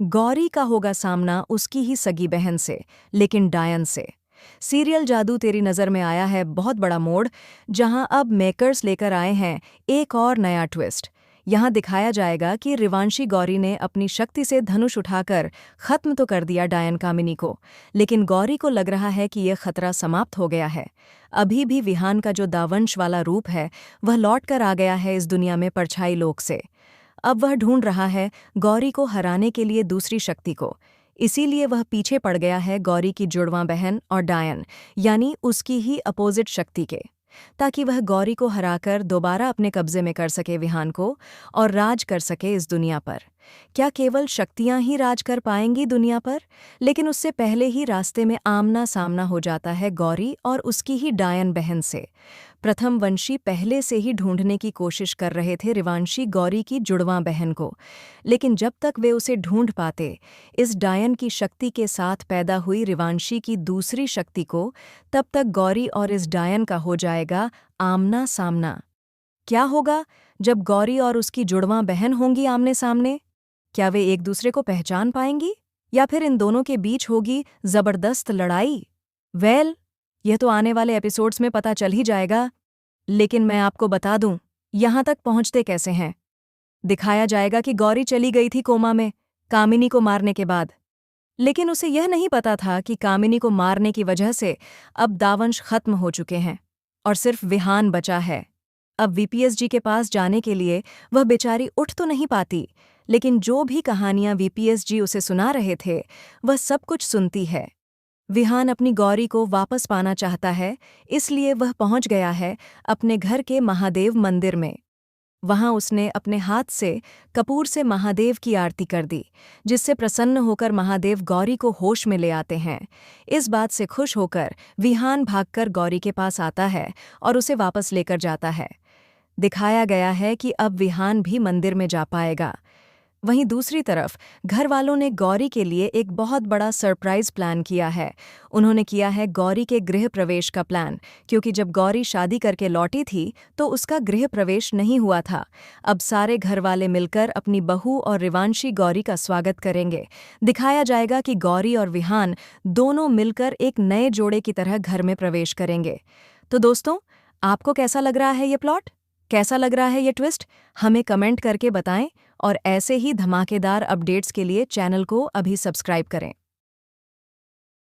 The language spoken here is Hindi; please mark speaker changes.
Speaker 1: गौरी का होगा सामना उसकी ही सगी बहन से, लेकिन डायन से। सीरियल जादू तेरी नज़र में आया है बहुत बड़ा मोड़, जहां अब मेकर्स लेकर आए हैं एक और नया ट्विस्ट। यहां दिखाया जाएगा कि रिवांशी गौरी ने अपनी शक्ति से धनुष उठाकर खत्म तो कर दिया डायन कामिनी को, लेकिन गौरी को लग रहा है कि यह खतरा समाप्त हो गया है। अभी भी विहान का जो दावंश वाला रूप है वह लौट कर आ गया है इस दुनिया में परछाई लोक से। अब वह ढूंढ रहा है गौरी को हराने के लिए दूसरी शक्ति को। इसीलिए वह पीछे पड़ गया है गौरी की जुड़वां बहन और डायन, यानी उसकी ही अपोजिट शक्ति के, ताकि वह गौरी को हराकर दोबारा अपने कब्जे में कर सके विहान को और राज कर सके इस दुनिया पर। क्या केवल शक्तियां ही राज कर पाएंगी दुनिया पर? लेकिन उससे पहले ही रास्ते में आमना सामना हो जाता है गौरी और उसकी ही डायन बहन से। प्रथम वंशी पहले से ही ढूंढने की कोशिश कर रहे थे रिवांशी गौरी की जुड़वां बहन को, लेकिन जब तक वे उसे ढूंढ पाते, इस डायन की शक्ति के साथ पैदा हुई रिवांशी की दूसरी शक्ति को, तब तक गौरी और इस डायन का हो जाएगा आमना सामना। क्या होगा जब गौरी और उसकी जुड़वां बहन होंगी आमने सामने? क्या वे एक दूसरे को पहचान पाएंगी, या फिर इन दोनों के बीच होगी जबरदस्त लड़ाई? यह तो आने वाले एपिसोड्स में पता चल ही जाएगा। लेकिन मैं आपको बता दूं, यहां तक पहुंचते कैसे हैं। दिखाया जाएगा कि गौरी चली गई थी कोमा में कामिनी को मारने के बाद, लेकिन उसे यह नहीं पता था कि कामिनी को मारने की वजह से अब दावंश खत्म हो चुके हैं और सिर्फ विहान बचा है। अब वीपीएसजी के पास जाने के लिए वह बेचारी उठ तो नहीं पाती, लेकिन जो भी कहानियां वीपीएसजी उसे सुना रहे थे वह सब कुछ सुनती है। विहान अपनी गौरी को वापस पाना चाहता है, इसलिए वह पहुंच गया है अपने घर के महादेव मंदिर में। वहां उसने अपने हाथ से कपूर से महादेव की आरती कर दी, जिससे प्रसन्न होकर महादेव गौरी को होश में ले आते हैं। इस बात से खुश होकर विहान भागकर गौरी के पास आता है और उसे वापस लेकर जाता है। दिखाया गया है कि अब विहान भी मंदिर में जा पाएगा। वहीं दूसरी तरफ घर वालों ने गौरी के लिए एक बहुत बड़ा सरप्राइज प्लान किया है। उन्होंने किया है गौरी के गृह प्रवेश का प्लान, क्योंकि जब गौरी शादी करके लौटी थी तो उसका गृह प्रवेश नहीं हुआ था। अब सारे घर वाले मिलकर अपनी बहू और रिवांशी गौरी का स्वागत करेंगे। दिखाया जाएगा कि गौरी और विहान दोनों मिलकर एक नए जोड़े की तरह घर में प्रवेश करेंगे। तो दोस्तों, आपको कैसा लग रहा है ये प्लॉट? कैसा लग रहा है ये ट्विस्ट? हमें कमेंट करके बताएं, और ऐसे ही धमाकेदार अपडेट्स के लिए चैनल को अभी सब्सक्राइब करें।